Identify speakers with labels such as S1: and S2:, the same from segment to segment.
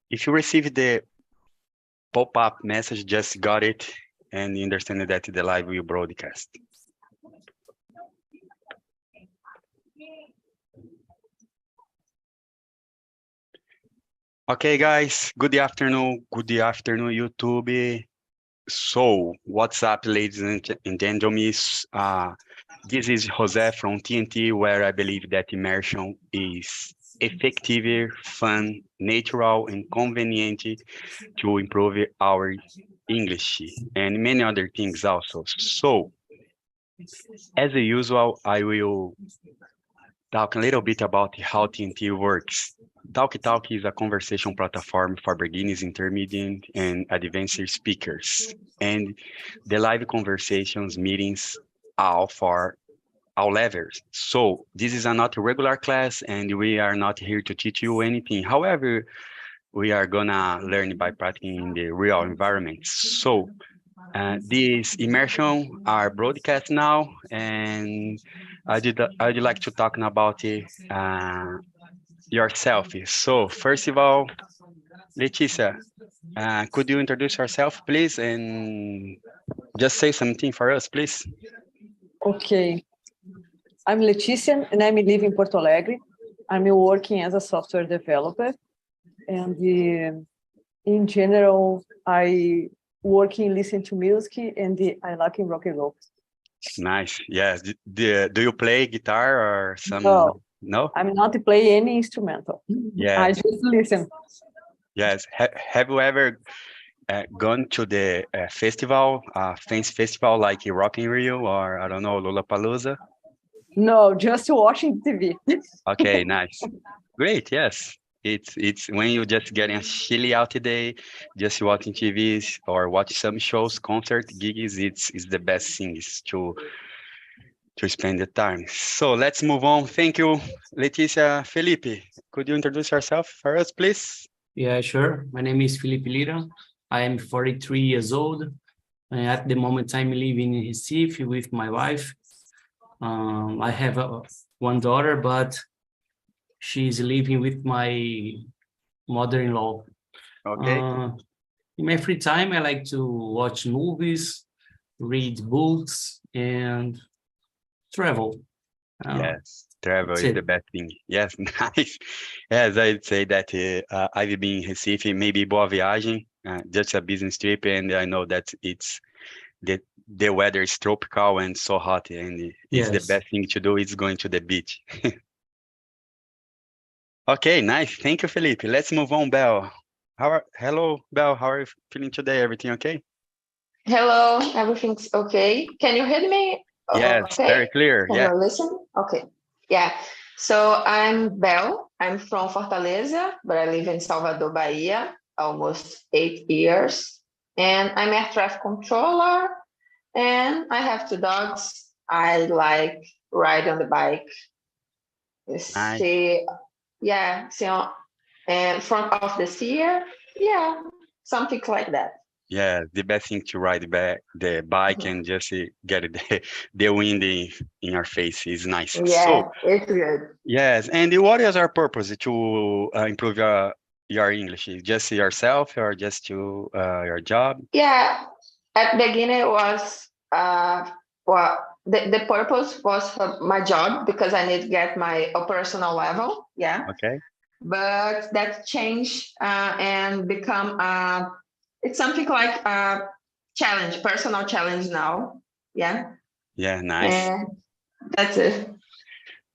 S1: If you receive the pop-up message, just got it, and you understand that the live will broadcast. Okay, guys, good afternoon, YouTube. So, what's up, ladies and gentlemen? This is Jose from TNT, where I believe that immersion is effective, fun, natural, and convenient to improve our English and many other things also. So, as usual, I will talk a little bit about how TNT works. TalkNtalk is a conversation platform for beginners, intermediate, and advanced speakers. And the live conversations meetings are for all levels. So this is not a regular class, and we are not here to teach you anything. However, we are gonna learn by practicing in the real environment. So these immersion are broadcast now, and I'd like to talk about yourself. So first of all, Leticia, could you introduce yourself, please, and just say something for us, please?
S2: Okay. I'm Leticia, and I'm living in Porto Alegre. I'm working as a software developer, and in general, I work in listen to music, and I like in rock and roll.
S1: Nice. Yes. Do you play guitar or some?
S2: No.
S1: No?
S2: I'm not play any instrumental.
S1: Yeah.
S2: I just listen.
S1: Yes. Have you ever gone to the festival, fancy festival like Rock in Rio or I don't know, Lollapalooza?
S2: No, just watching TV.
S1: Okay, nice. Great. Yes. It's when you just getting a chilly out today, just watching TVs or watch some shows, concert, gigs. It's the best thing is to spend the time. So let's move on. Thank you, Leticia. Felipe, could you introduce yourself for us, please?
S3: Yeah, sure. My name is Felipe Lira. I am 43 years old. And at the moment, I'm living in Recife with my wife. I have one daughter, but she's living with my mother-in-law.
S1: Okay.
S3: In my free time, I like to watch movies, read books, and travel.
S1: Yes, travel is the best thing. Yes, nice. Yes, I'd say that I've been in Recife, maybe Boa Viagem, just a business trip, and I know that it's the weather is tropical and so hot, and it's the best thing to do is going to the beach. Okay, nice. Thank you, Felipe. Let's move on, Belle. Hello, Belle. How are you feeling today? Everything okay?
S4: Hello, everything's okay. Can you hear me?
S1: Yes,
S4: okay.
S1: Very clear.
S4: Can you listen? Okay. Yeah. So I'm Belle. I'm from Fortaleza, but I live in Salvador, Bahia, almost 8 years. And I'm air traffic controller. And I have 2 dogs. I like ride on the bike.
S1: Nice.
S4: And front of the steer. Yeah, something like that.
S1: Yeah, the best thing to ride the bike and just get the wind in your face is nice.
S4: Yeah, so, it's good.
S1: Yes, and what is our purpose to improve your English? Just yourself or just to your job?
S4: Yeah, at the beginning it was the purpose was for my job because I need to get my operational level. Yeah.
S1: Okay.
S4: But that changed and become it's something like a challenge, personal challenge now. Yeah.
S1: Yeah, nice.
S4: And that's it.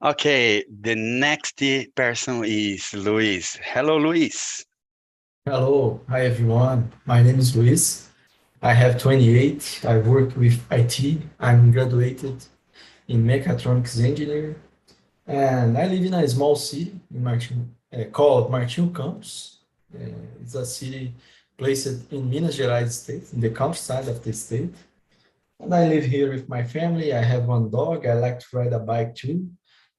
S1: Okay, the next person is Luis. Hello, Luis.
S5: Hello, hi everyone. My name is Luis. I have 28. I work with IT. I'm graduated in mechatronics engineer, and I live in a small city in called Martinho Campos. It's a city placed in Minas Gerais state, in the countryside of the state. And I live here with my family. I have one dog. I like to ride a bike too.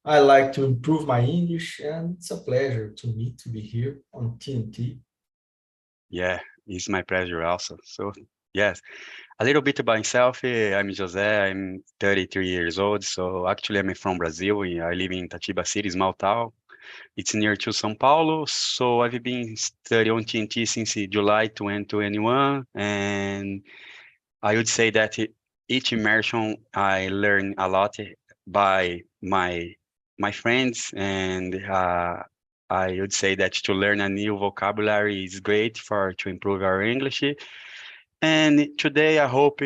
S5: I like to improve my English, and it's a pleasure to me to be here on TNT.
S1: Yeah, it's my pleasure also. So, yes, a little bit about myself. I'm Jose. I'm 33 years old. So, actually, I'm from Brazil. I live in Itatiba City, small town. It's near to São Paulo. So I've been studying on TNT since July 2021, and I would say that each immersion I learn a lot by my friends, and I would say that to learn a new vocabulary is great for to improve our English. And today I hope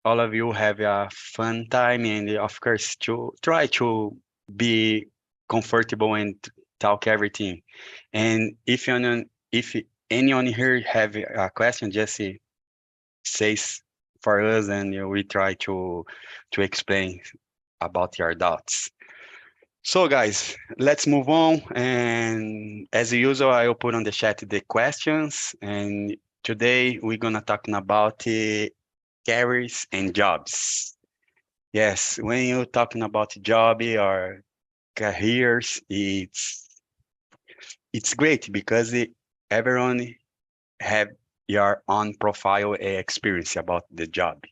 S1: all of you have a fun time, and of course to try to be comfortable and talk everything. And if anyone here have a question, just say for us, and we try to explain about your doubts. So guys, let's move on. And as usual, I will put on the chat the questions. And today we're gonna talking about careers and jobs. Yes, when you're talking about job or careers, it's great because everyone have your own profile experience about the job.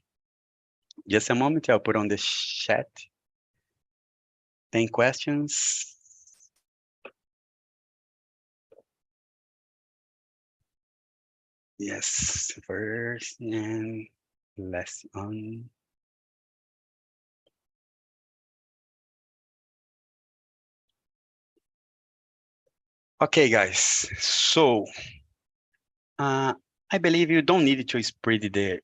S1: Just a moment, I'll put on the chat. 10 questions. Yes, first and last on. Okay, guys. So I believe you don't need to spread the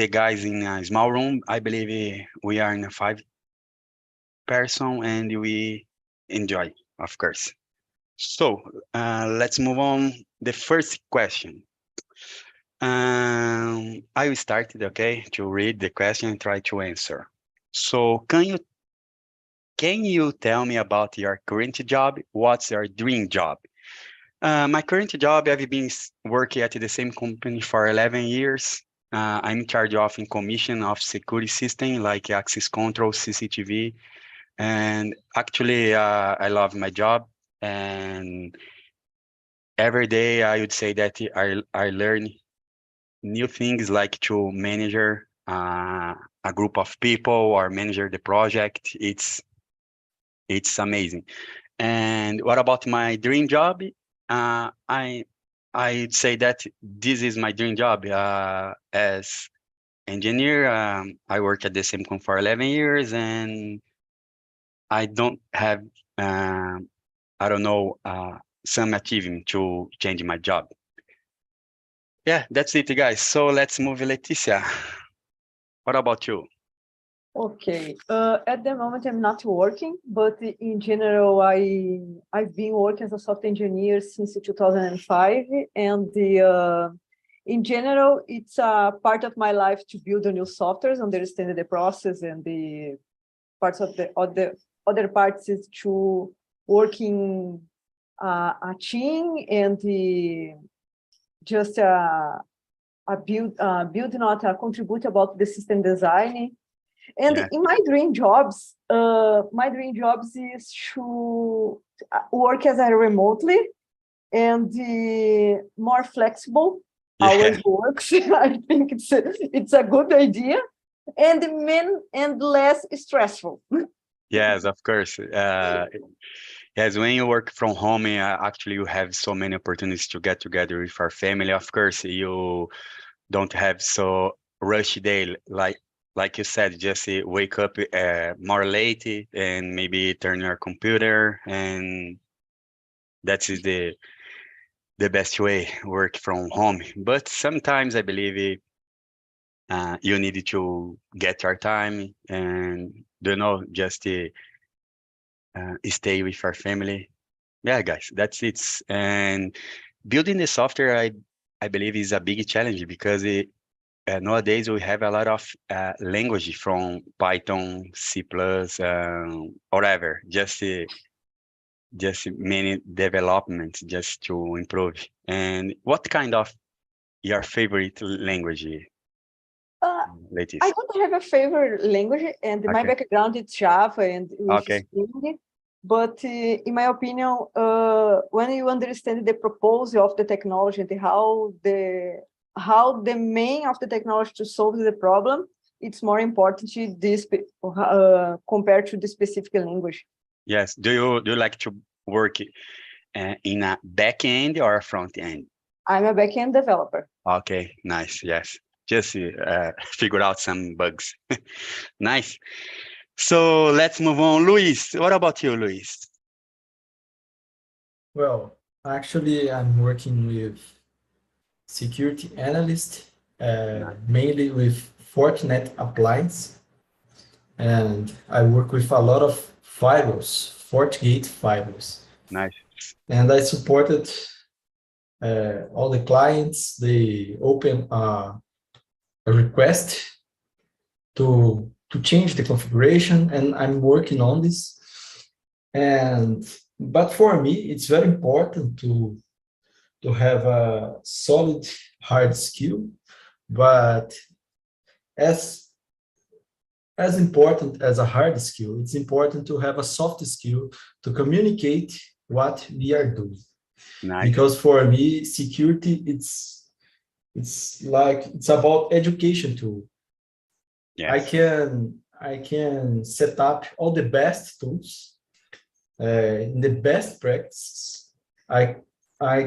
S1: guys in a small room. I believe we are in a 5-person and we enjoy, of course. So let's move on. The first question. I will start, okay, to read the question and try to answer. So can you tell me about your current job? What's your dream job? My current job, I've been working at the same company for 11 years. I'm in charge of in commission of security system like access control, CCTV, and actually I love my job. And every day I would say that I learn new things like to manage a group of people or manage the project. It's amazing. And what about my dream job? I'd say that this is my dream job as engineer. I work at the same company for 11 years, and I don't have I don't know some achievement to change my job. Yeah, that's it, guys. So let's move, Leticia. What about you?
S2: Okay. At the moment, I'm not working, but in general, I've been working as a software engineer since 2005, and in general, it's a part of my life to build new softwares, understand the process, and the parts of the other parts is to work in a team and just build, not contribute about the system design. And
S1: Yeah.
S2: in my dream jobs is to work as a remotely and more flexible hours works. I think it's a good idea, and less stressful.
S1: Yes, of course. Yes, when you work from home, actually you have so many opportunities to get together with our family. Of course, you don't have so rush day like you said, just wake up more late and maybe turn your computer, and that is the best way work from home. But sometimes I believe you need to get your time and just stay with our family. Yeah, guys, that's it. And building the software, I believe is a big challenge because nowadays we have a lot of language from Python, C++, whatever, just many developments just to improve. And what kind of your favorite language, Leticia?
S2: I don't have a favorite language, and my
S1: Okay.
S2: background is Java and with
S1: Okay.
S2: Spring. But in my opinion, when you understand the proposal of the technology and how the main of the technology to solve the problem, it's more important to this compared to the specific language.
S1: Yes. Do you like to work in a back end or a front end?
S2: I'm a backend developer.
S1: Okay, nice. Yes. Just figure out some bugs. Nice. So let's move on. Luis, what about you, Luis?
S5: Well, actually, I'm working with security analyst, mainly with Fortinet appliance. And I work with a lot of firewalls, FortiGate firewalls.
S1: Nice.
S5: And I supported all the clients. They open a request to change the configuration, and I'm working on this. But for me, it's very important to have a solid hard skill, but as important as a hard skill, it's important to have a soft skill to communicate what we are doing.
S1: Nice.
S5: Because for me, security, it's about education too.
S1: Yes.
S5: I can set up all the best tools, in the best practices. I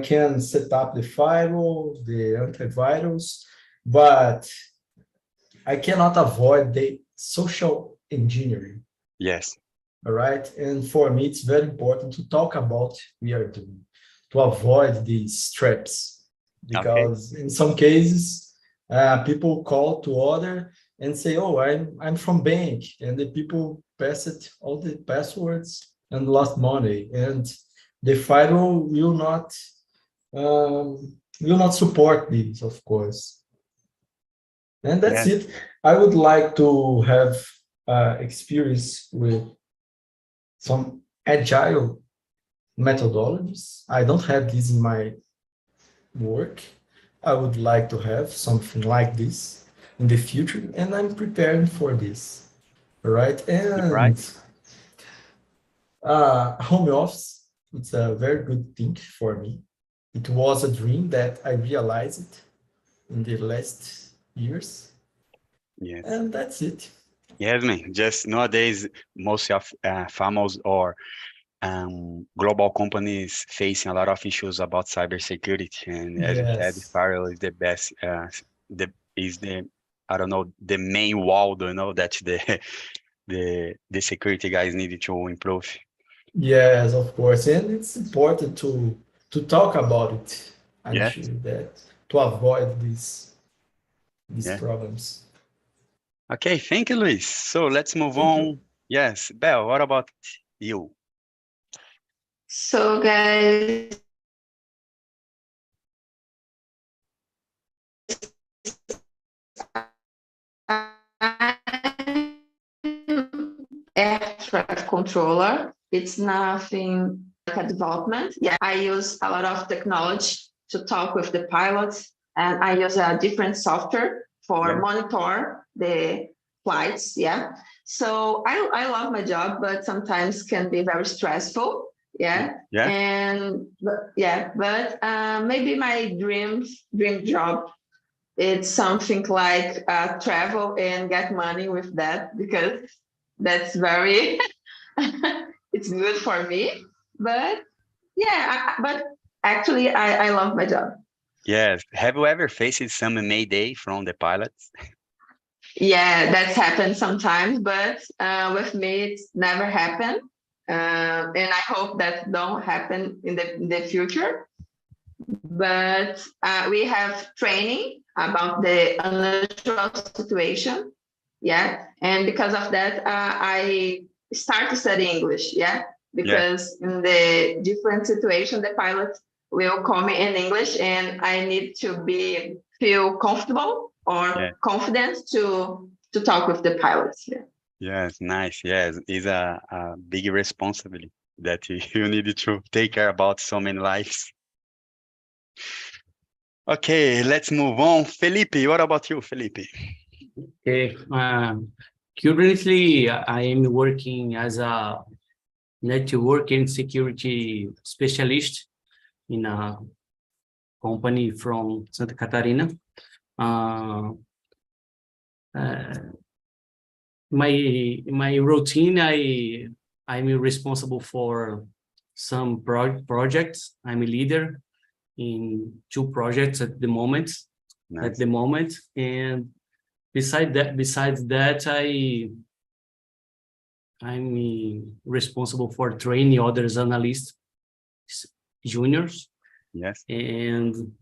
S5: can set up the firewall, the antivirus, but I cannot avoid the social engineering.
S1: Yes.
S5: All right. And for me, it's very important to talk about what we are doing, to avoid these traps, because in some cases, people call to other and say, "Oh, I'm from bank," and the people passed all the passwords and lost money, and the firewall will not support this, of course. And that's it. I would like to have experience with some agile methodologies. I don't have this in my work. I would like to have something like this in the future, and I'm preparing for this. All right. And home office, it's a very good thing for me. It was a dream that I realized in the last years.
S1: Yes.
S5: And that's it.
S1: Yes, man. Just nowadays, most of famous or global companies facing a lot of issues about cybersecurity, and as you said,
S5: Yes.
S1: firewall is the best. I don't know, the main wall, that the security guys needed to improve.
S5: Yes, of course. And it's important to talk about it. I'm
S1: Yes.
S5: sure that to avoid these
S1: Yeah.
S5: problems.
S1: Okay, thank you, Luis. So let's move
S5: Thank
S1: on.
S5: you.
S1: Yes, Belle, what about you?
S4: So guys, I'm air traffic controller. It's nothing like a development. Yeah, I use a lot of technology to talk with the pilots, and I use a different software for monitor the flights. Yeah. So I love my job, but sometimes can be very stressful. Yeah.
S1: Yeah.
S4: But maybe my dream job, it's something like travel and get money with that, because that's very it's good for me. But but actually I love my job.
S1: Yes. Have you ever faced some mayday from the pilots?
S4: Yeah, that's happened sometimes, but with me it's never happened, and I hope that don't happen in the future. But we have training about the unusual situation. Yeah. And because of that, I start to study English. Yeah. Because in the different situation, the pilot will call me in English, and I need to feel comfortable or confident to talk with the pilots. Yeah.
S1: Yes, nice. Yes, it's a big responsibility that you need to take care about so many lives. Okay, let's move on. Felipe, what about you, Felipe?
S3: Okay. Currently, I am working as a network and security specialist in a company from Santa Catarina. My routine, I'm responsible for some projects. I'm a leader in 2 projects at the moment.
S1: Nice.
S3: And besides that, I'm responsible for training others analysts, juniors,
S1: Yes.
S3: and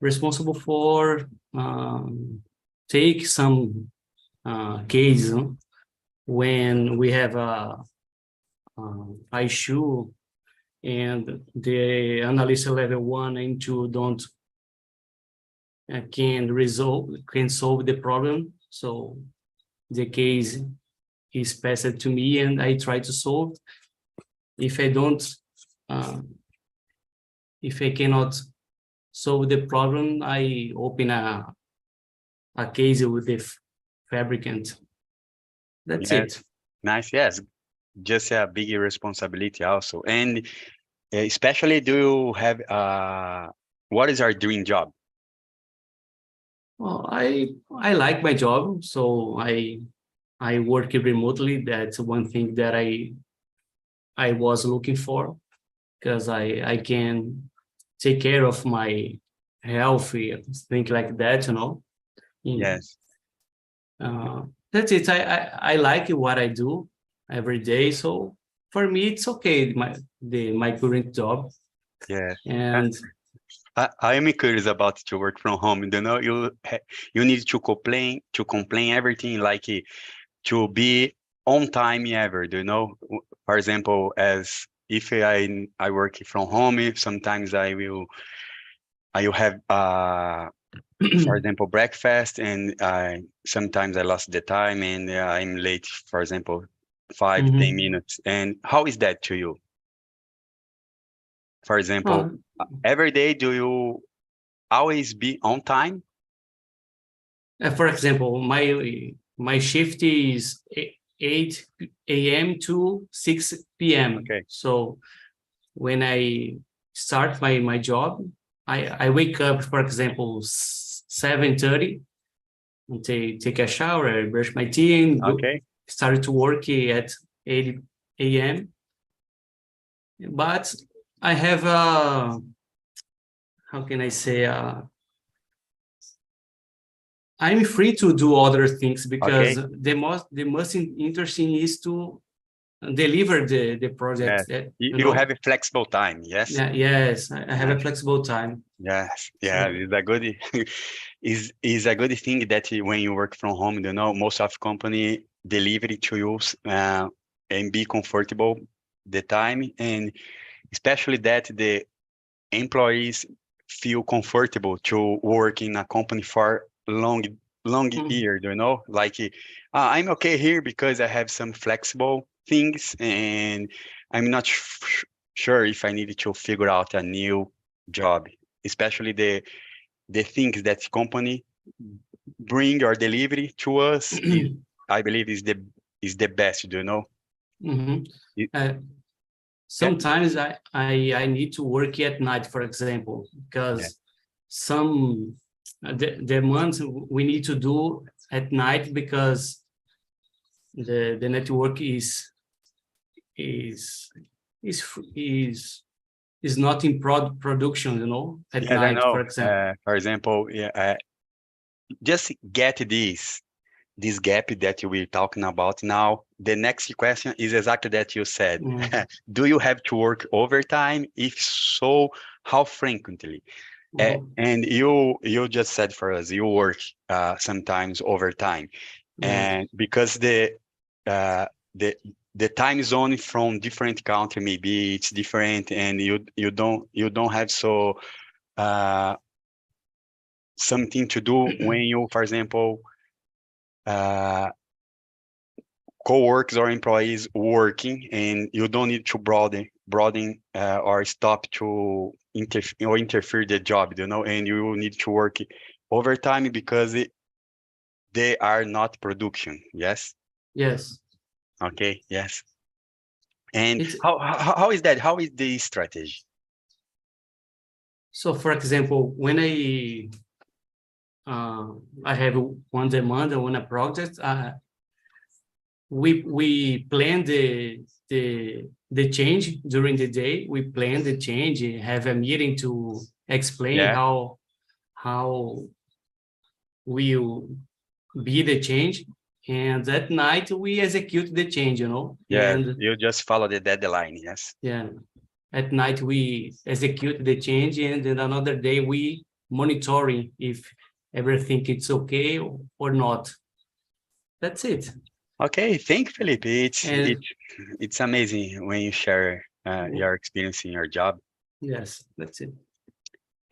S3: responsible for take some case when we have a issue and the analyst level 1 and 2 don't can solve the problem. So the case is passed to me and I try to solve. If I don't, if I cannot solve the problem, I open a case with the fabricant. That's
S1: Yes.
S3: it.
S1: Nice. Yes. Just a big responsibility also. And especially, do you have what is our dream job?
S3: Well, I like my job, so I work remotely. That's one thing that I was looking for, because I can take care of my health, things like that,
S1: Yes.
S3: That's it. I like what I do every day, so for me it's okay. My current job,
S1: Yeah.
S3: and
S1: I am curious about to work from home. You need to complain everything like to be on time ever. For example, as if I work from home, if sometimes I will have for example breakfast, and sometimes I lost the time and I'm late. For example, 5-10
S3: Mhm.
S1: minutes. And how is that to you? For example,
S3: Oh,
S1: every day, do you always be on time?
S3: for example, my shift is 8 a.m. to 6 p.m.
S1: Okay.
S3: So when I start my job, I wake up, for example, 7:30, and take a shower, brush my teeth, and
S1: Okay.
S3: start to work at 8 a.m. But I have how can I say, I'm free to do other things, because
S1: Okay.
S3: the most interesting is to deliver the project.
S1: Yes. You have a flexible time. Yes.
S3: Yeah, yes, I have a
S1: Nice.
S3: flexible time.
S1: Yes. Yeah.
S3: So
S1: It's a good is a good thing that when you work from home, most of company deliver it to you, and be comfortable the time, and especially that the employees feel comfortable to work in a company for long year, like I'm okay here because I have some flexible things, and I'm not sure if I need to figure out a new job, especially the things that company bring or delivery to us is, I believe, is the best.
S3: Mhm.
S1: It-
S3: Uh,
S1: yeah,
S3: sometimes I need to work at night, for example,
S1: yeah,
S3: because some the months we need to do at night, because the network is is is not in production, at
S1: yes, I
S3: night, for
S1: know.
S3: example.
S1: For example, yeah, just get this gap that we're talking about now. The next question is exactly that you said.
S3: Mm.
S1: Do you have to work overtime? If so, how frequently?
S3: Mhm.
S1: And you just said for us you work sometimes overtime,
S3: Yeah.
S1: and because uh, the the time zone from different country, maybe it's different, and you don't have so uh, something to do when you, for example, uh, co-workers or employees working, and you don't need to broaden or stop to interfere the job, and you need to work overtime because they are not production. Yes.
S3: Yes.
S1: Okay. Yes. And
S3: It's
S1: how is that? How is the strategy?
S3: so, for example, when I have one demand on a project, we plan the change during the day. We plan the change, have a meeting to explain
S1: Yeah.
S3: how will be the change, and at night we execute the change, you know.
S1: Yeah,
S3: And
S1: you just follow the deadline, yes.
S3: yeah, at night we execute the change, and then another day we monitoring if everything is okay or not. That's it.
S1: Okay, thank you, Felipe.
S3: And
S1: It's amazing when you share your experience in your job.
S3: yes, that's it.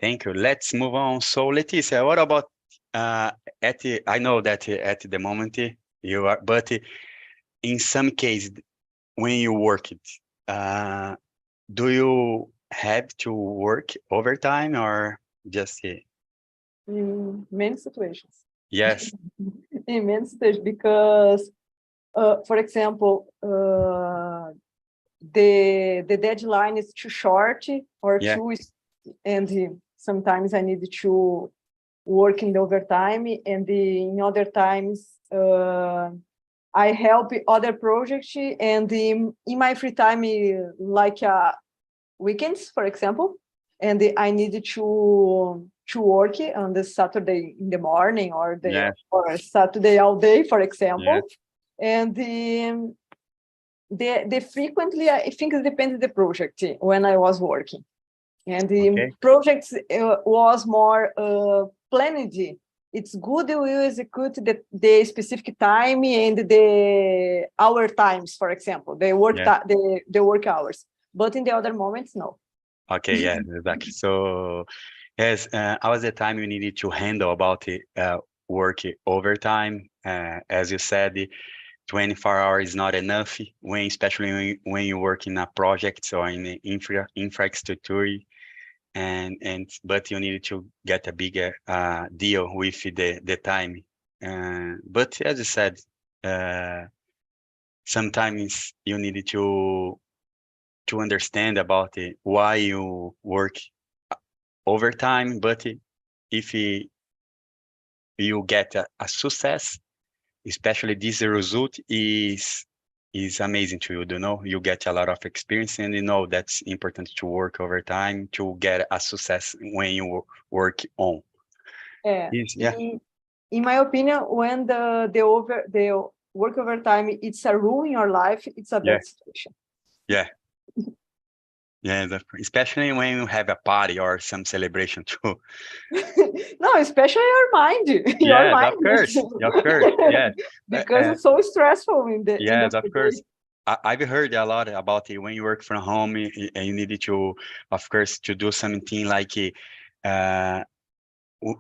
S1: Thank you. Let's move on. So, Leticia, what about I know that at the moment you are, but in some case when you work it, do you have to work overtime or just
S2: In many situations.
S1: yes?
S2: In many situations, because, for example, the deadline is too short or
S1: Yeah.
S2: and sometimes I need to work in the overtime, and in other times I help other projects, and in my free time, like weekends, for example, and I need to work on the Saturday in the morning or
S1: Yeah.
S2: or Saturday all day, for example,
S1: Yeah.
S2: and the frequently, I think it depends on the project when I was working, and the
S1: Okay.
S2: projects was more planned. It's good we execute the specific time and the hour times, for example, the work
S1: Yeah.
S2: the work hours. But in the other moments, no.
S1: Okay. Yeah. Exactly. So yes, I was the time you needed to handle about it, work overtime. As you said, 24 hours is not enough when, especially when you work in a project or in the infrastructure, but you need to get a bigger deal with the time. But as you said, sometimes you need to understand about why you work overtime. But if you get a success, especially this result is amazing to you. You know, you get a lot of experience, and you know that's important to work overtime to get a success when you work on. Yeah.
S2: In my opinion, when the work overtime it's a rule in your life, it's a
S1: Yeah.
S2: bad situation.
S1: Yeah. Yeah, especially when you have a party or some celebration too.
S2: No, especially your mind, your
S1: Yes,
S2: mind,
S1: of course, yes.
S2: because it's so stressful in the end
S1: Yes,
S2: of
S1: of
S2: the
S1: course.
S2: day.
S1: I've heard a lot about it when you work from home and you needed to, of course, to do something like uh,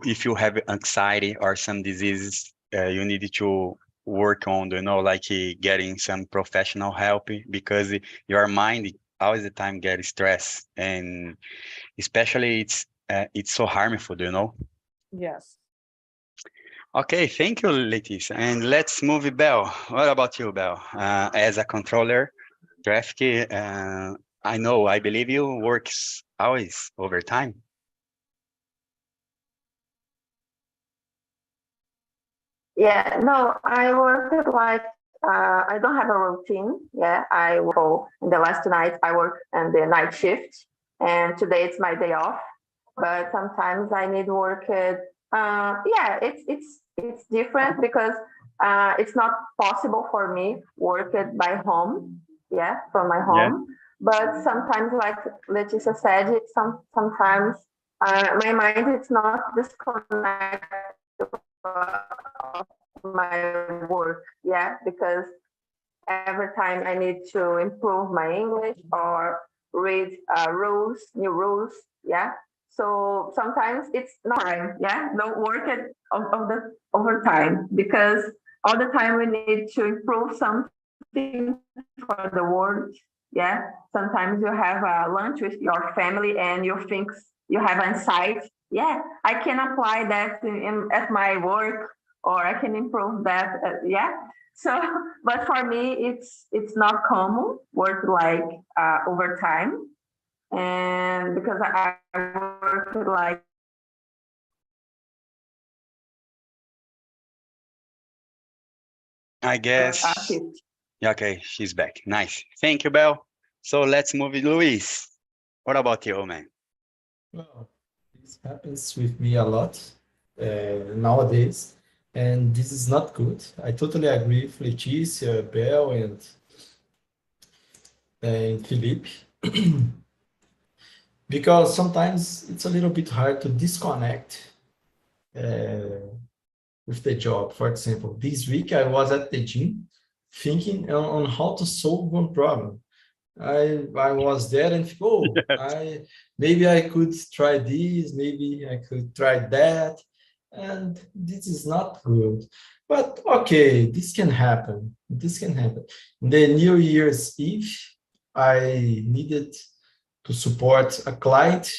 S1: if you have anxiety or some diseases, you need to work on, you know, like getting some professional help because your mind all the time gets stressed, and especially it's so harmful, you know.
S2: Yes.
S1: Okay, thank you, Leticia. And let's move Bell. What about you, Bell? As a controller, traffic, I believe you works always overtime.
S4: Yeah, no, I work like I don't have a routine. Yeah, I work in the last night. I work on the night shift, and today it's my day off. But sometimes I need work. Yeah, it's different because it's not possible for me work it by home. Yeah, from my
S1: Yeah,
S4: home. But sometimes, like Leticia said, sometimes my mind is not disconnected of my work, yeah, because every time I need to improve my English or read new rules, yeah. So sometimes it's not time, yeah, don't work it of the overtime because all the time we need to improve something for the world, yeah. Sometimes you have a lunch with your family and you think you have insight, yeah, I can apply that at my work or I can improve that, yeah. So, but for me, it's not common work like overtime, and because I work like
S1: I guess.
S4: shift.
S1: Yeah, okay, she's back. Nice. Thank you, Belle. So let's move it, Luis. What about you, man?
S5: Well, this happens with me a lot nowadays, and this is not good. I totally agree with Leticia, Belle, and Felipe, because sometimes it's a little bit hard to disconnect with the job. For example, this week I was at the gym thinking on how to solve one problem. I was there and oh, maybe I could try this, maybe I could try that, and this is not good. But okay, this can happen. This can happen. The New Year's Eve, I needed to support a client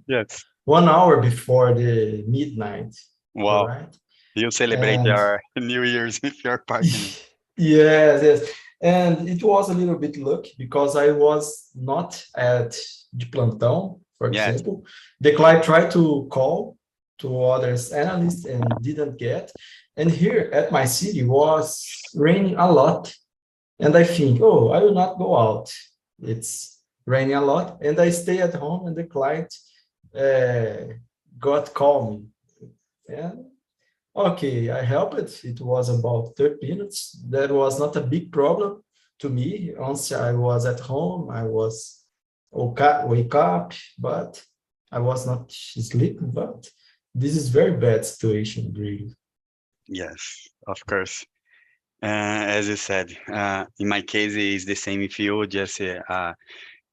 S1: Yes.
S5: 1 hour before the midnight. All
S1: Wow.
S5: right.
S1: You celebrate
S5: And
S1: your New Year's with your partner.
S5: yes, yes. And it was a little bit lucky because I was not at de plantão, for
S1: Yes.
S5: example. The client tried to call to others analysts and didn't get. And here at my city was raining a lot. And I think, oh, I will not go out. It's raining a lot. And I stay at home and the client got call me. And okay, I helped it. It was about 30 minutes. That was not a big problem to me. Once I was at home, I was wake up, but I was not sleeping. But this is very bad situation, really.
S1: Yes, of course. As you said, in my case, it's the same with you. Just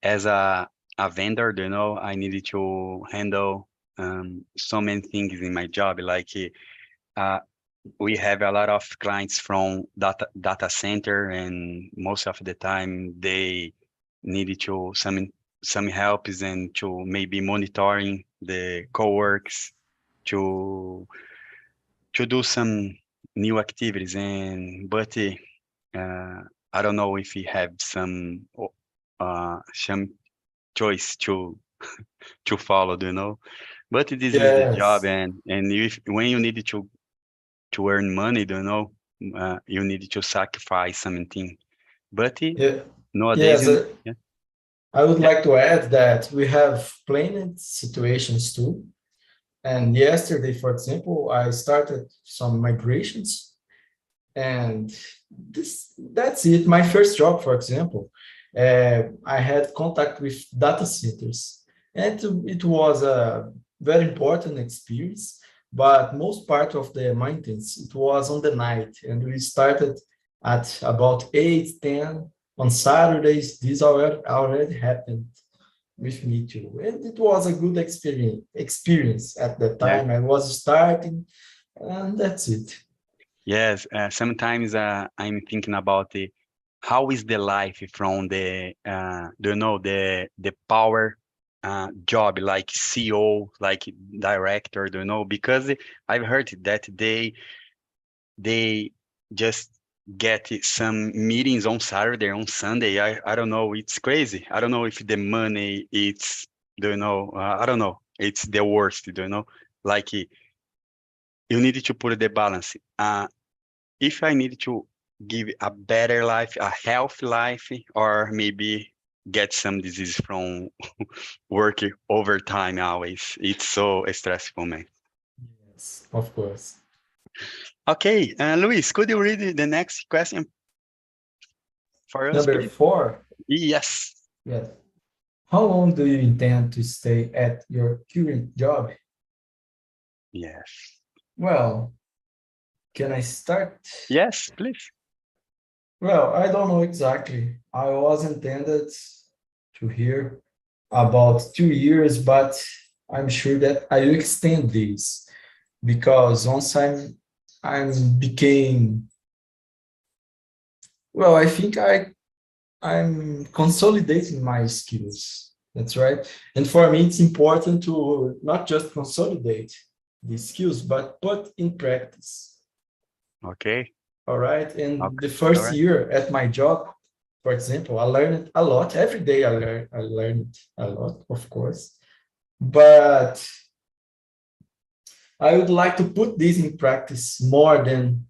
S1: as a vendor, you know, I needed to handle so many things in my job. Like we have a lot of clients from data center, and most of the time they needed to some helps and to maybe monitoring the co-works to do some new activities. And but I don't know if we have some choice to follow, you know. But this is the job,
S5: Yes,
S1: and if when you need to earn money, you know, you need to sacrifice something. But
S5: yeah,
S1: nowadays,
S5: yes.
S1: you, yeah,
S5: I would
S1: yeah,
S5: like to add that we have planned situations too. And yesterday, for example, I started some migrations, and that's it. My first job, for example, I had contact with data centers, and it was a very important experience. But most part of the maintenance, it was on the night, and we started at about 8, 10 on Saturdays. This already happened with me too, and it was a good experience at the
S1: yeah.
S5: time. I was starting, and that's it.
S1: Yes, sometimes I'm thinking about how is the life from the do you know the power job like CEO, like director, do you know? Because I've heard that they just get some meetings on Saturday, on Sunday. I don't know. It's crazy. I don't know if the money it's do you know? I don't know. It's the worst, do you know? Like you need to put the balance. If I need to give a better life, a healthy life, or maybe get some disease from work overtime always. It's so stressful, man.
S5: Yes, of course.
S1: Okay, Luis, could you read the next question for us,
S5: Number
S1: please?
S5: 4.
S1: Yes.
S5: Yes. How long do you intend to stay at your current job?
S1: Yes.
S5: Well, can I start?
S1: Yes, please.
S5: Well, I don't know exactly. I was intended to hear about 2 years, but I'm sure that I will extend this because once I'm became well, I think I'm consolidating my skills. That's right. And for me, it's important to not just consolidate the skills, but put in practice.
S1: Okay.
S5: All right. And
S1: Okay.
S5: the
S1: All
S5: first
S1: right.
S5: year at my job, for example, I learned a lot. Every day I learned a lot, of course. But I would like to put this in practice more than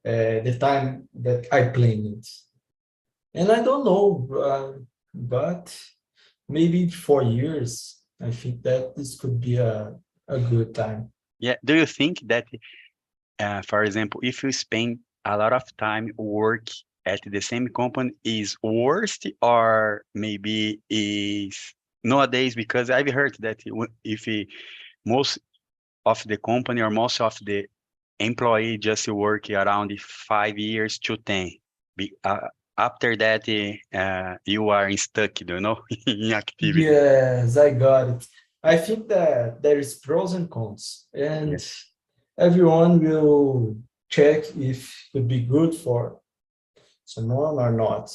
S5: the time that I planned. And I don't know, but maybe 4 years. I think that this could be a good time.
S1: Yeah. Do you think that, for example, if you spend a lot of time work at the same company is worst, or maybe is nowadays, because I've heard that if most of the company or most of the employee just work around 5 years to 10. After that, you are stuck, in activity.
S5: Yes, I got it. I think that there is pros and cons,
S1: Yeah.
S5: and everyone will check if it would be good for someone or not.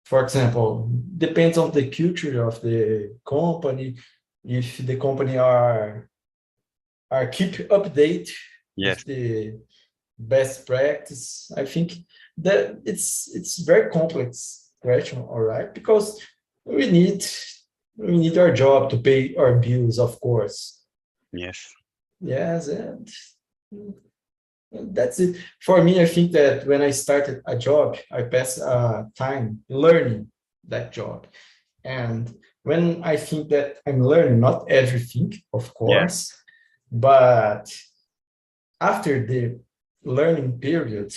S5: For example, depends on the culture of the company. If the company are keep update
S1: Yes.
S5: with the best practice, I think that it's very complex question, all right? Because we need our job to pay our bills, of course.
S1: Yes.
S5: Yes, and that's it. For me, I think that when I started a job, I passed time learning that job. And when I think that I'm learning, not everything, of
S1: Yes.
S5: course, but after the learning period,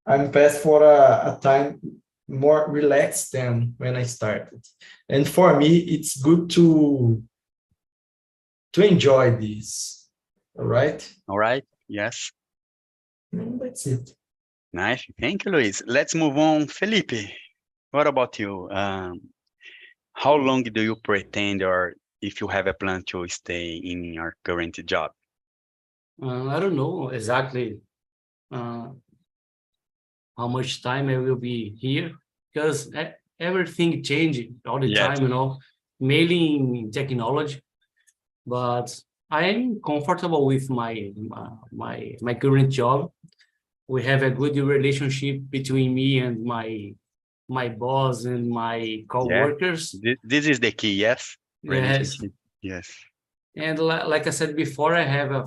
S5: I'm passed for a time more relaxed than when I started. And for me, it's good to enjoy this. All right?
S1: All right. Yes.
S5: That's it.
S1: Nice. Thank you, Luis. Let's move on. Felipe, what about you? How long do you pretend, or if you have a plan to stay in your current job?
S3: I don't know exactly uh, how much time I will be here because everything changing all the
S1: Yes.
S3: time, mainly in technology. But I am comfortable with my current job. We have a good relationship between me and my boss and my
S1: Yeah.
S3: coworkers.
S1: This is the key. Yes.
S3: Yes,
S1: Relationship. Yes.
S3: and like I said before, I have a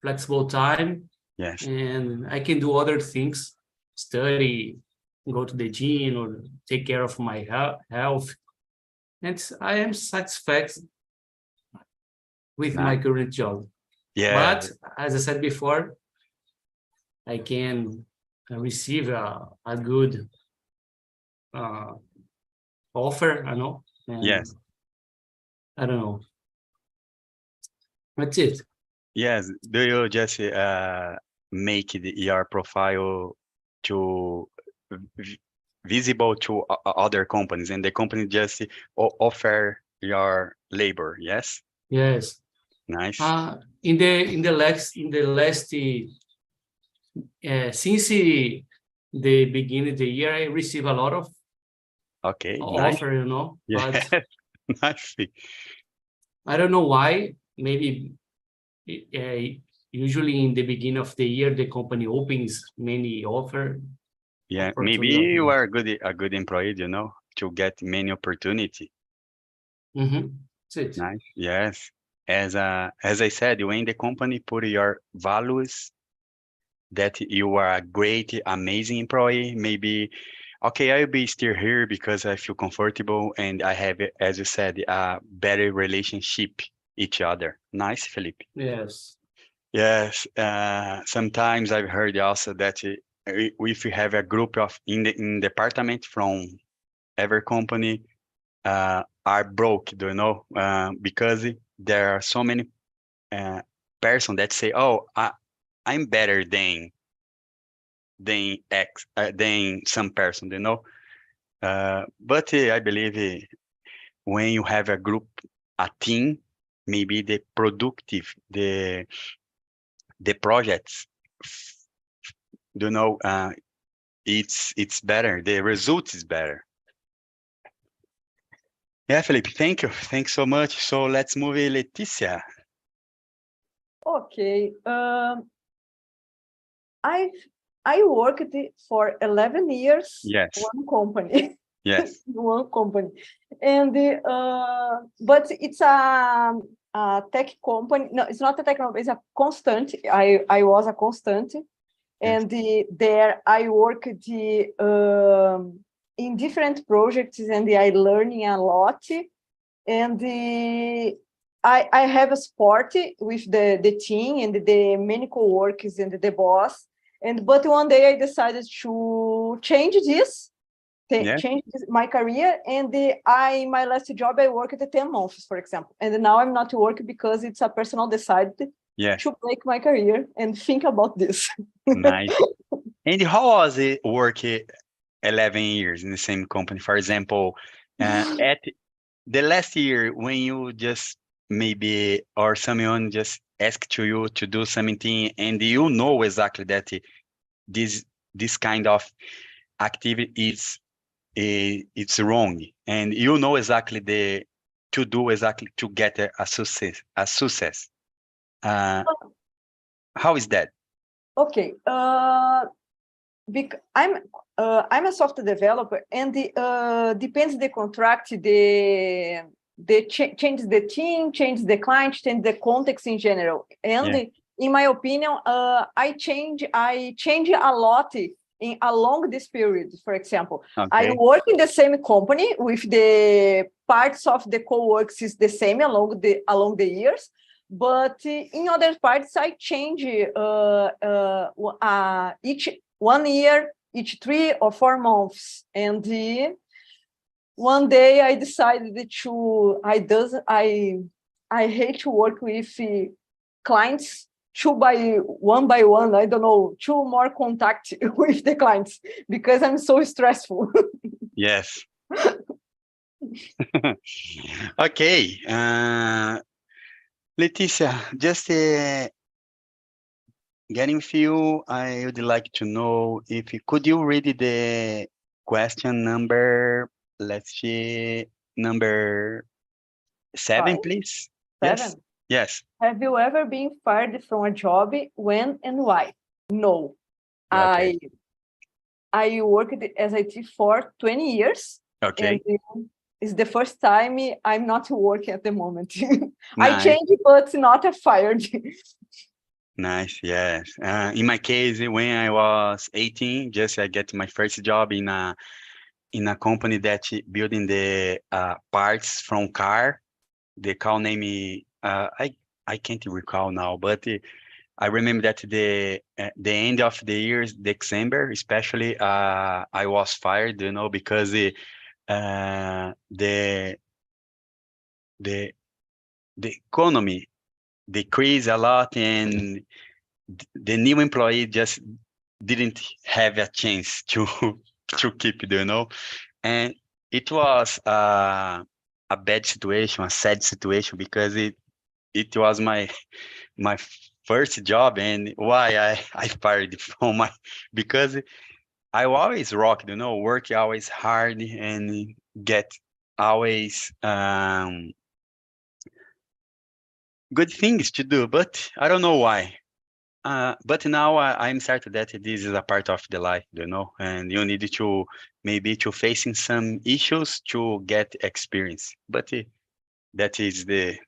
S3: flexible time
S1: Yes.
S3: and I can do other things, study, go to the gym, or take care of my health. And I am satisfied with my
S1: Nice.
S3: current job.
S1: Yeah.
S3: But as I said before, I can receive a good uh, offer, I know, and
S1: Yes.
S3: I don't know. That's it.
S1: Yes. Do you just make your profile to visible to other companies, and the company just offer your labor? Yes.
S3: Yes.
S1: Nice.
S3: In the last since the beginning of the year, I receive a lot of
S1: Okay. Nice.
S3: offer,
S1: Yeah.
S3: but
S1: Nice.
S3: I don't know why. Maybe uh, usually in the beginning of the year, the company opens many
S1: Yeah. Maybe you
S3: opportunity.
S1: are a good employee, to get many opportunity.
S3: That's it.
S1: Nice. Yes. As I said, when the company put your values that you are a great, amazing employee, maybe, okay, I'll be still here because I feel comfortable and I have, as you said, a better relationship each other. Nice, Felipe.
S3: Yes.
S1: Yes. Sometimes I've heard also that if you have a group of in department from every company are broke, because there are so many person that say, "Oh, I'm better than X than some person," But I believe when you have a group, a team, maybe the projects, you know, uh, it's better. The result is better. Yeah, Felipe, thank you. Thanks so much. So let's move Leticia.
S2: Okay. I worked for 11 years
S1: Yes,
S2: one company.
S1: yes,
S2: One company, and but it's a tech company. No, it's not a tech company. It's a constant. I was a constant, And there I worked in different projects, and I learning a lot. And I have a support with the team and the many co-workers and the boss. But one day I decided to change this, my career. And my last job, I worked at 10 months, for example. And now I'm not working because it's a personal decide to break my career and think about this.
S1: Nice. And how was it work 11 years in the same company? For example, at the last year when you just maybe, or someone just asked to you to do something and you know exactly that this kind of activity it's wrong, and you know exactly to get a success. How is that?
S2: Okay. I'm a software developer, and depends the contract, change the team, change the client, change the context in general. And in my opinion, I change a lot along this period. For example, I work in the same company with the parts of the co-works is the same along the years. But in other parts, I change each 1 year, each 3 or 4 months. And one day I decided I hate to work with clients one by one. I don't know, 2 more contact with the clients because I'm so stressful.
S1: Yes. Okay. Leticia, just getting with you, I would like to know could you read the question number, let's see, number 7, please?
S2: 7?
S1: Yes.
S2: Have you ever been fired from a job? When and why? No.
S1: Okay.
S2: I worked as IT for 20 years.
S1: Okay.
S2: And it's the first time I'm not working at the moment.
S1: Nice.
S2: I changed, but not fired.
S1: Nice, yes. In my case, when I was 18, I get my first job in a company that building the parts from car. The call name I can't recall now, but I remember that the end of the year, December, especially, I was fired, because the economy decreased a lot, and the new employee just didn't have a chance to keep, and it was a bad situation, a sad situation, because it was my first job. And why I fired from because I always rock, work always hard and get always good things to do, but I don't know why. But now I'm certain that this is a part of the life, and you need to maybe to facing some issues to get experience. But that is the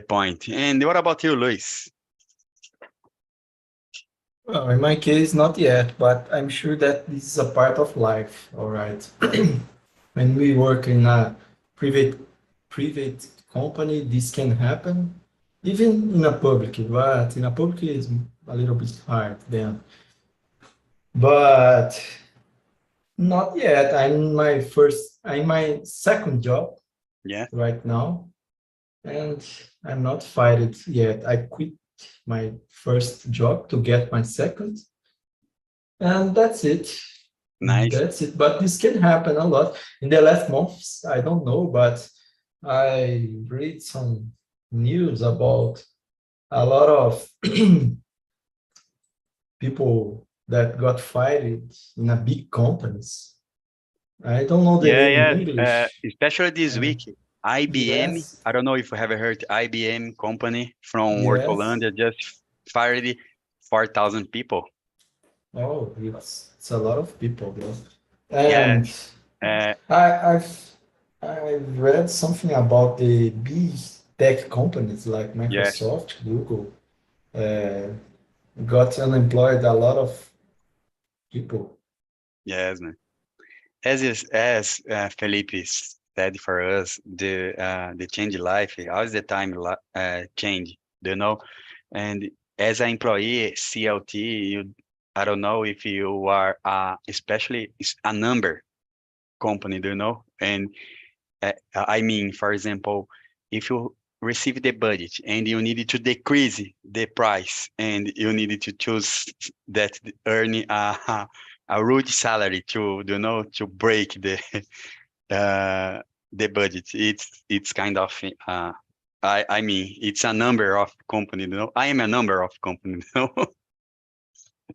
S1: point. And what about you, Luis?
S5: Well, in my case, not yet, but I'm sure that this is a part of life, all right? When we work in a private company, this can happen, even in a public, but in a public is a little bit hard then. But not yet. I'm my second job right now, and I'm not fired yet. I quit my first job to get my second, and that's it.
S1: Nice.
S5: That's it. But this can happen a lot. In the last months, I don't know, but I read some news about a lot of people that got fired in a big companies. I don't know the name in English.
S1: Especially this week, IBM.
S5: Yes.
S1: I don't know if you have heard IBM company from
S5: Yes.
S1: Hollandia just fired 4,000 people.
S5: Oh, it's a lot of people, though. And I've read something about the big tech companies like Microsoft, Google, got unemployed a lot of people.
S1: Yes, man. As Felipe said for us, the change life, how's the time change, do you know? And as an employee, CLT, I don't know if you are, especially a number company, do you know? And I mean, for example, if you receive the budget and you needed to decrease the price and you needed to choose that earn a rude salary to, you know, to break the budget. It's kind of I mean, it's a number of company, you know. I am a number of company, you know.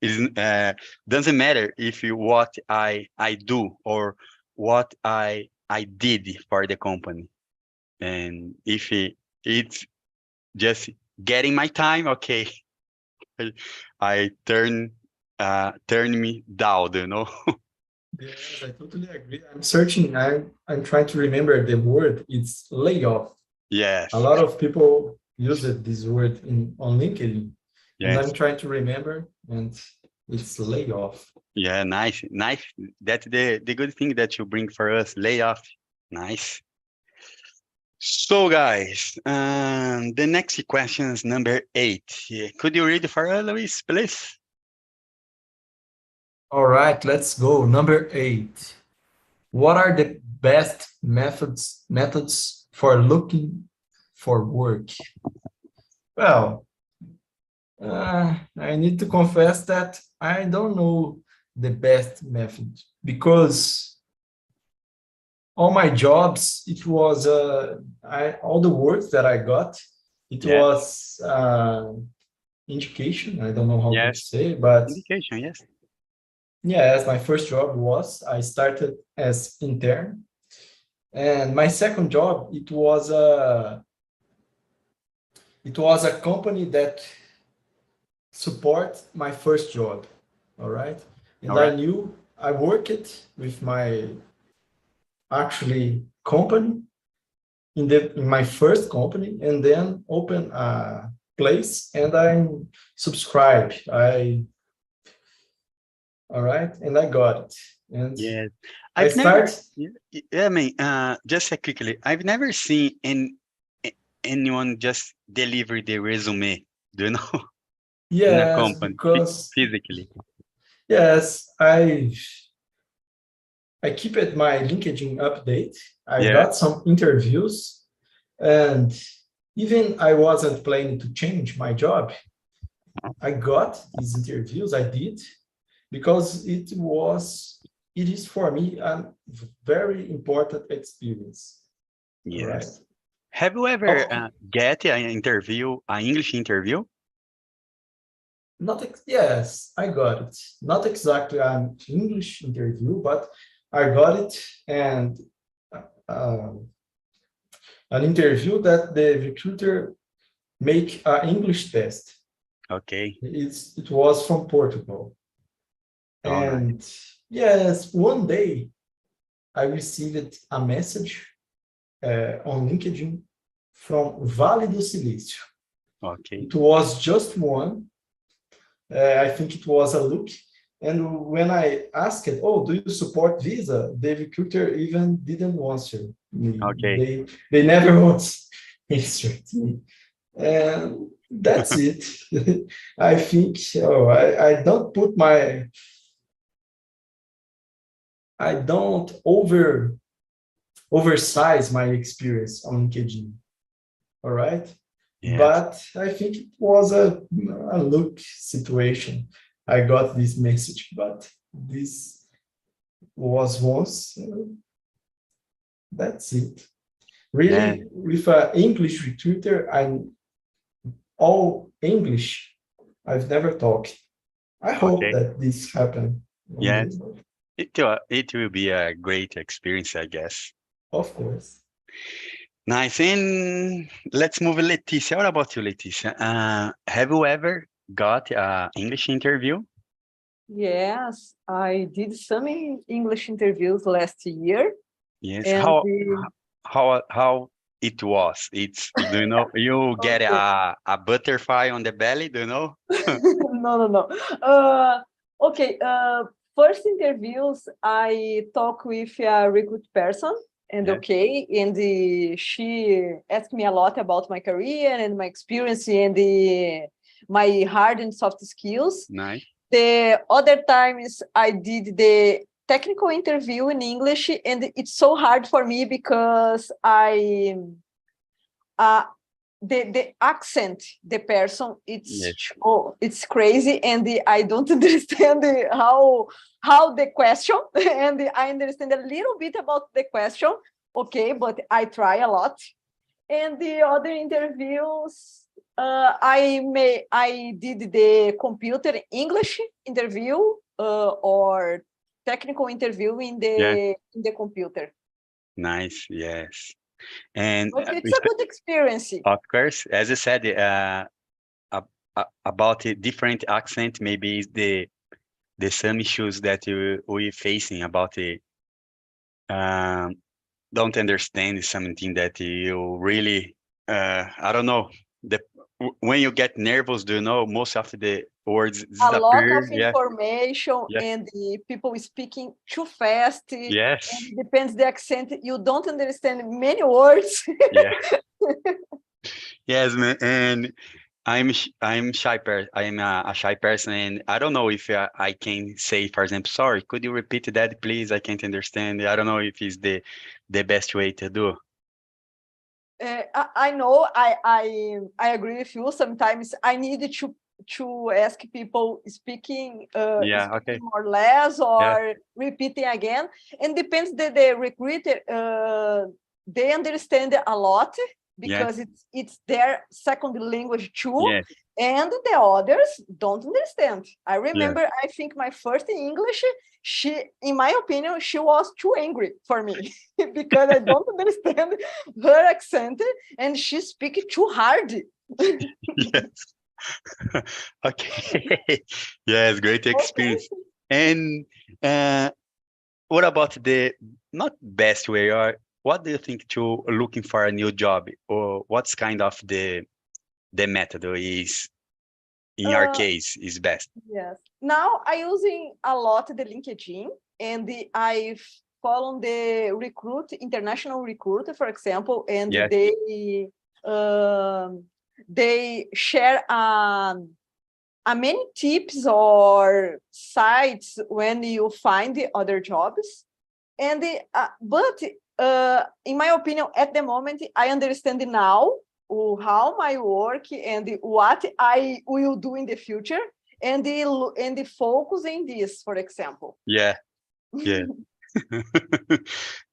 S1: It doesn't matter if you what I do or what I did for the company. And if it's just getting my time, okay, I turn me down, you know.
S5: Yes, I totally agree. I'm searching, I'm trying to remember the word. It's layoff.
S1: Yes,
S5: A lot of people use this word on LinkedIn, and I'm
S1: yes,
S5: trying to remember, and it's layoff.
S1: yeah, nice, nice. That's the good thing that you bring for us, layoff. Nice. So, guys, the next question is number 8. Yeah, could you read for us, Luis, please?
S5: All right, let's go. Number 8. What are the best methods for looking for work? Well, I need to confess that I don't know the best method because all my jobs, it was all the work that I got, it
S1: Yeah,
S5: was indication. I don't know how to
S1: yes,
S5: say, but
S1: indication, yes.
S5: yes, my first job was I started as intern, and my second job it was a company that support my first job. All right, and
S1: All
S5: I
S1: right.
S5: knew I worked with my actually company in my first company, and then open a place, and I subscribed. All right, and I got it, and
S1: Yes.
S5: I
S1: I've never,
S5: start.
S1: yeah, I mean, just quickly, I've never seen anyone just deliver the resume, do you know, in a
S5: Yes,
S1: company
S5: because
S1: physically.
S5: yes, I keep it my LinkedIn update. I
S1: Yeah.
S5: got some interviews, and even I wasn't planning to change my job. I got these interviews. I did because it is for me a very important experience. All right.
S1: Yes. Have you ever
S5: Oh,
S1: get an interview, an English interview?
S5: yes, I got it. Not exactly an English interview, but I got it, and uh, an interview that the recruiter make an English test.
S1: Okay.
S5: It was from Portugal.
S1: All right.
S5: And yes, one day I received a message on LinkedIn from Vale do Silício.
S1: Okay.
S5: It was just one. I think it was a look. And when I asked, "Oh, do you support Visa?" the recruiter even didn't answer me.
S1: Okay.
S5: They never once answered me. And that's it. I think I don't put I don't oversize my experience on LinkedIn. All right.
S1: Yes.
S5: But I think it was a look situation. I got this message, but this was once. That's it.
S1: Yeah.
S5: Really, with an English recruiter, I'm all English. I've never talked. I hope
S1: Okay.
S5: that this happen one day.
S1: Yes. It will be a great experience, I guess.
S5: Of course.
S1: Nice. And let's move Leticia. What about you, Leticia? Have you ever got an English interview?
S2: Yes, I did some English interviews last year,
S1: Yes.
S2: and
S1: How it was. It's, do you know, you get
S2: Okay.
S1: a butterfly on the belly, do you know?
S2: No. Okay. First interviews, I talk with a recruit person, and
S1: Yeah.
S2: okay, and she asked me a lot about my career and my experience and my hard and soft skills.
S1: Nice.
S2: The other times I did the technical interview in English, and it's so hard for me because the accent, the person,
S1: Yes.
S2: it's crazy, and I don't understand how the question, and I understand a little bit about the question, okay, but I try a lot. And the other interviews, I did the computer English interview or technical interview in the computer.
S1: Nice. Yes. And
S2: But it's a good experience.
S1: of course, as you said, about a different accent, maybe is the some issues that we facing about the don't understand something that you really I don't know. When you get nervous, do you know most of the words
S2: A lot
S1: disappear?
S2: of
S1: Yeah.
S2: information
S1: Yeah.
S2: and the people speaking too fast.
S1: Yes.
S2: And depends the accent. You don't understand many words.
S1: Yeah. Yes, man. And I'm shy I'm a shy person, and I don't know if I can say, for example, sorry, could you repeat that, please? I can't understand. I don't know if it's the best way to do.
S2: I know. I agree with you. Sometimes I need to ask people speaking,
S1: Yeah.
S2: speaking
S1: Okay.
S2: more or less
S1: Yeah.
S2: or repeating again. And depends the recruiter. They understand a lot
S1: Yeah.
S2: because it's their second language too.
S1: Yeah.
S2: And the others don't understand. I
S1: Yeah.
S2: remember, I think my first English, in my opinion, she was too angry for me because I don't understand her accent and she speaks too hard.
S1: Yes. Okay. Yes, great
S2: Okay.
S1: experience. And what about the not best way, or what do you think to looking for a new job, or what's kind of the method is in our
S2: Uh,
S1: case is best?
S2: yes. Now I using a lot the LinkedIn, and I follow the international recruiter, for example, and
S1: Yeah.
S2: they share many tips or sites when you find the other jobs. And but in my opinion, at the moment, I understand now how my work and what I will do in the future, and the focus in this, for example.
S1: Yeah. Yeah.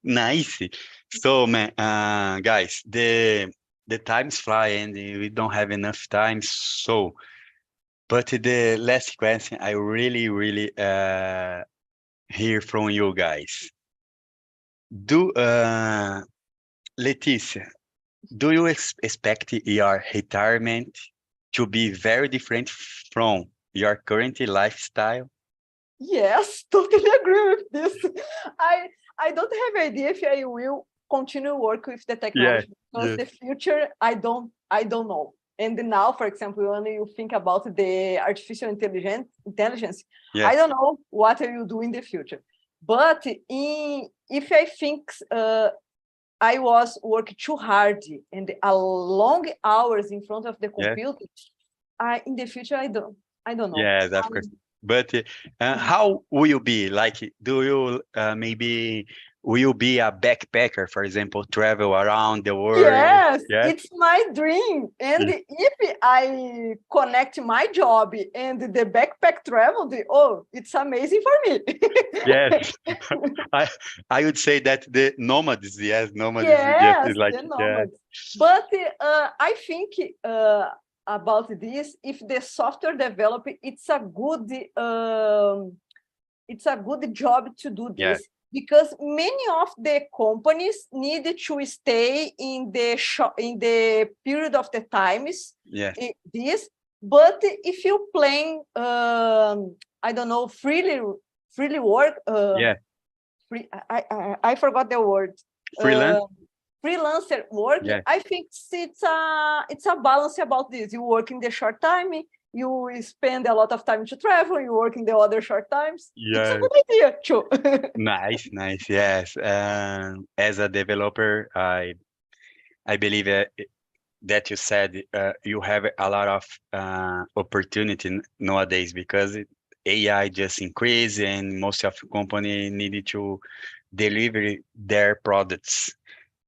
S1: Nice. So, man, guys, the times fly and we don't have enough time. So, but the last question, I really hear from you guys. Do Leticia, do you expect your retirement to be very different from your current lifestyle?
S2: Yes, totally agree with this. I don't have idea if I will continue work with the
S1: Yeah.
S2: technology because
S1: Yes.
S2: the future I don't know. And now, for example, when you think about the artificial intelligence,
S1: Yeah.
S2: I don't know what I will do in the future. But if I think I was working too hard and a long hours in front of the
S1: Yeah.
S2: computer, in the future I don't know.
S1: Yes, of course. But how will you be? Like, do you maybe will you be a backpacker, for example, travel around the world?
S2: Yes,
S1: Yeah.
S2: it's my dream. And
S1: Yeah.
S2: if I connect my job and the backpack travel, it's amazing for me.
S1: Yes. I I would say that the nomads, yes, nomads, yes,
S2: Yes,
S1: is like,
S2: the
S1: yeah,
S2: nomads. But I think about this, if the software developer, it's a good job to do
S1: yeah,
S2: this because many of the companies need to stay in in the period of the times
S1: yeah,
S2: this. But if you playing, I don't know, freely work.
S1: yeah.
S2: I forgot the word. Uh,
S1: Freelance?
S2: freelancer work,
S1: Yeah.
S2: I think it's a balance about this. You work in the short time, you spend a lot of time to travel, you work in the other short times. It's a
S1: Yeah.
S2: good idea too.
S1: Nice, nice. Yes. As a developer, I believe that you said you have a lot of opportunity nowadays because AI just increased and most of the company needed to deliver their products.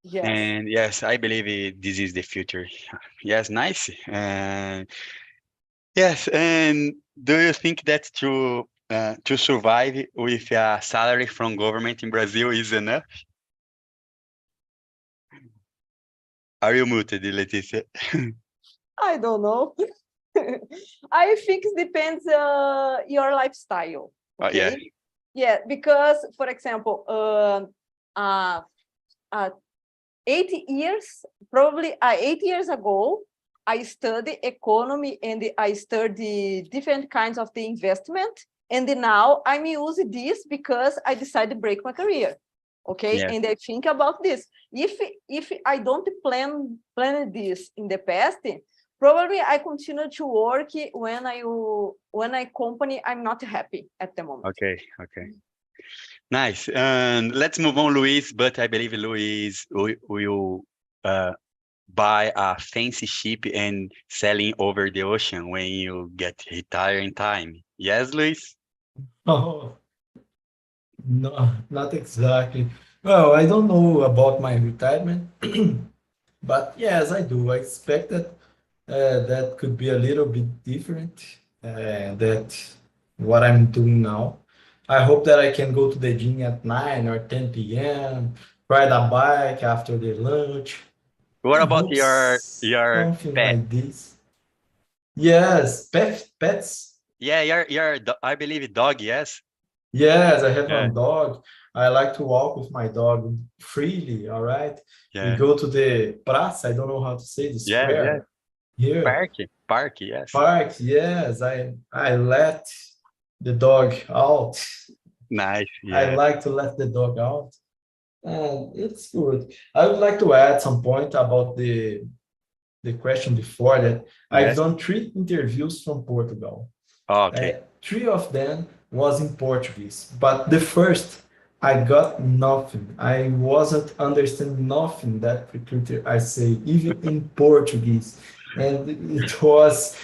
S2: Yes.
S1: And yes, I believe this is the future. Yes, nice. Yes, and do you think that to survive with a salary from government in Brazil is enough? Are you muted, Leticia?
S2: I don't know. I think it depends your lifestyle.
S1: Yeah.
S2: Okay. Yeah, because for example, 8 years ago, I studied economy and I studied different kinds of the investment. And now I'm using this because I decided to break my career. Okay.
S1: Yeah.
S2: And I think about this. If I don't plan this in the past, probably I continue to work when I company I'm not happy at the moment.
S1: Okay. Okay. Nice. And let's move on, Luis. But I believe Luis will buy a fancy ship and sailing over the ocean when you get retired in time. Yes, Luis?
S5: Oh, no, not exactly. Well, I don't know about my retirement, but yes, I do. I expect that that could be a little bit different that what I'm doing now. I hope that I can go to the gym at 9 or 10 p.m., ride a bike after the lunch.
S1: What
S5: I
S1: about
S5: hope
S1: your
S5: something
S1: pet?
S5: like this. Yes, pets.
S1: Yeah, I believe a dog. Yes.
S5: Yes, I have
S1: Yeah.
S5: one dog. I like to walk with my dog freely, all right? We
S1: Yeah.
S5: go to the praça, I don't know how to say the
S1: Yeah. Yeah.
S5: square here.
S1: Park. Yes.
S5: Park, yes, I let the dog out.
S1: Nice.
S5: I
S1: Yeah.
S5: like to let the dog out, and it's good. I would like to add some point about the question before that. I've
S1: Yes.
S5: done 3 interviews from Portugal.
S1: Okay.
S5: 3 of them was in Portuguese, but the first I got nothing. I wasn't understanding nothing that recruiter I say, even in Portuguese, and it was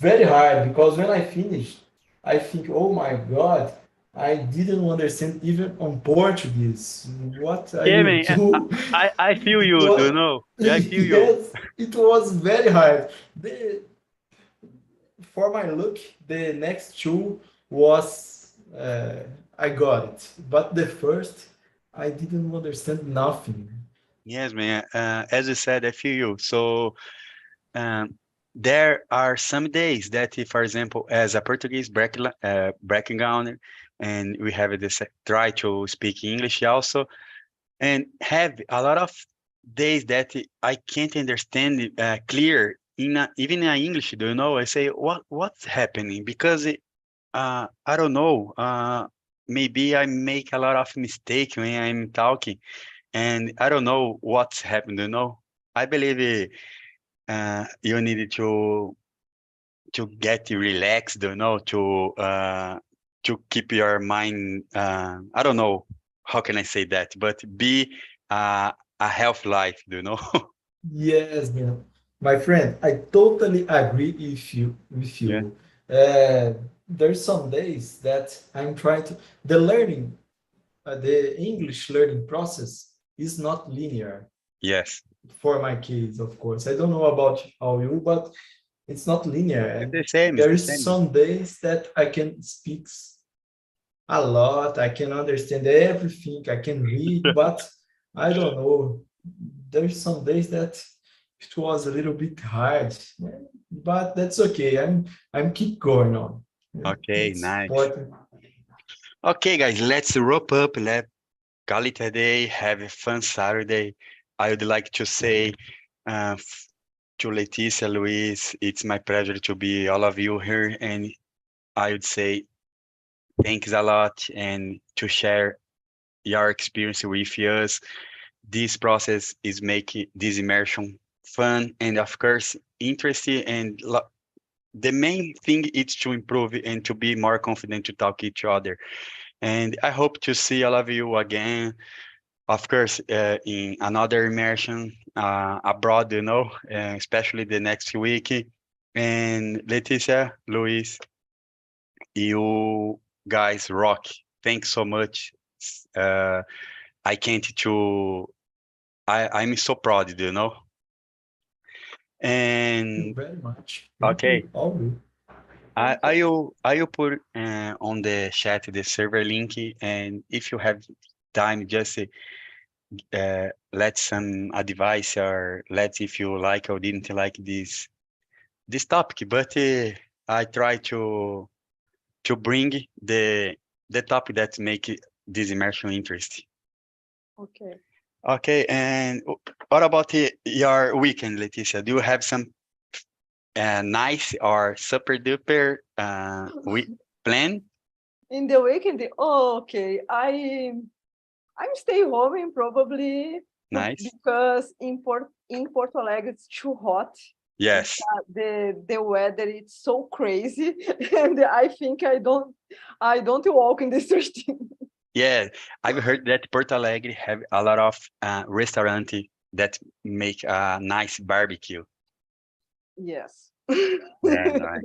S5: very hard because when I finished, I think, oh my God, I didn't understand even on Portuguese. What are
S1: Yeah,
S5: you
S1: man.
S5: do?
S1: I feel
S5: It
S1: you. Do you
S5: was,
S1: know? Yeah, I feel you.
S5: yes, it was very hard. For my look, the next two was I got it, but the first I didn't understand nothing.
S1: Yes, man. As you said, I feel you. So there are some days that, if, for example, as a Portuguese background, and we have this try to speak English also, and have a lot of days that I can't understand clear even in English. Do you know? I say, what's happening? Because I don't know. Maybe I make a lot of mistake when I'm talking, and I don't know what's happened. You know, I believe you need to get relaxed. You know, to keep your mind. I don't know how can I say that, but be a health life. Do you know?
S5: Yes, man. My friend, I totally agree with you. With
S1: Yeah.
S5: you. There's some days that I'm trying to the learning, the English learning process is not linear
S1: Yes.
S5: for my kids, of course. I don't know about how you, but it's not linear.
S1: It's
S5: And
S1: the same. It's
S5: there
S1: the
S5: is
S1: same.
S5: some days that I can speak a lot, I can understand everything, I can read, but I don't know. There's some days that it was a little bit hard, but that's okay. I'm keep going on.
S1: Okay.
S5: It's
S1: Nice.
S5: important.
S1: Okay, guys. Let's wrap up. Let's call it a day. Have a fun Saturday. I would like to say to Leticia, Luis, it's my pleasure to be all of you here, and I would say thanks a lot and to share your experience with us. This process is making this immersion fun and, of course, interesting. And the main thing is to improve and to be more confident to talk each other. And I hope to see all of you again, of course, in another immersion abroad, especially the next week. And Leticia, Luis, you guys rock. Thanks so much. Uh, I can't to. I'm so proud,
S5: Thank you
S1: And
S5: very much. Thank
S1: okay,
S5: you all.
S1: I will put on the chat the server link, and if you have time, just let some advice or let if you like or didn't like this topic. But I try to bring the topic that make this immersion interesting.
S2: Okay.
S1: Okay, and what about your weekend, Leticia? Do you have some nice or super duper plan?
S2: In the weekend, okay, I'm stay home and probably
S1: Nice.
S2: because in Porto Alegre it's too hot.
S1: Yes.
S2: The weather is so crazy, and I think I don't walk in the street.
S1: Yeah, I've heard that Porto Alegre have a lot of restaurant that make a nice barbecue.
S2: Yes.
S1: Yeah, nice.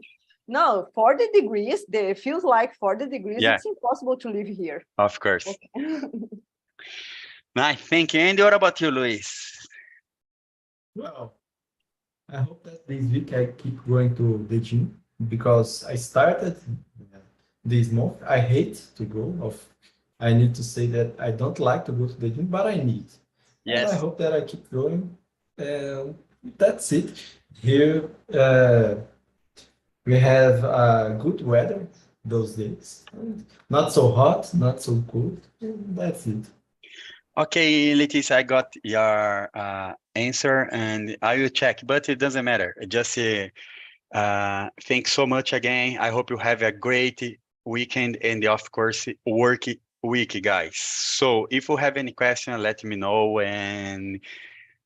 S2: No, 40 degrees. It feels like 40 degrees.
S1: Yeah.
S2: It's impossible to live here.
S1: Of course.
S2: Okay.
S1: Nice, thank you. And what about you, Luis?
S5: Well, I hope that this week I keep going to the gym because I started this month. I hate to go off. I need to say that I don't like to go to the gym, but I need. And I
S1: Yes.
S5: hope that I keep going. That's it. Here we have good weather those days. Not so hot, not so cold. That's it.
S1: Okay, Leticia, I got your answer and I will check, but it doesn't matter. Just thanks so much again. I hope you have a great weekend and, of course, work week, guys. So if you have any question, let me know, and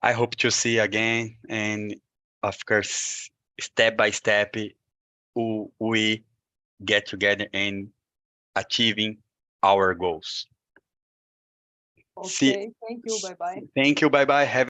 S1: I hope to see you again. And, of course, step by step, we get together and achieving our goals. See,
S2: Okay. Thank you. Bye bye.
S1: thank you. Bye bye. Have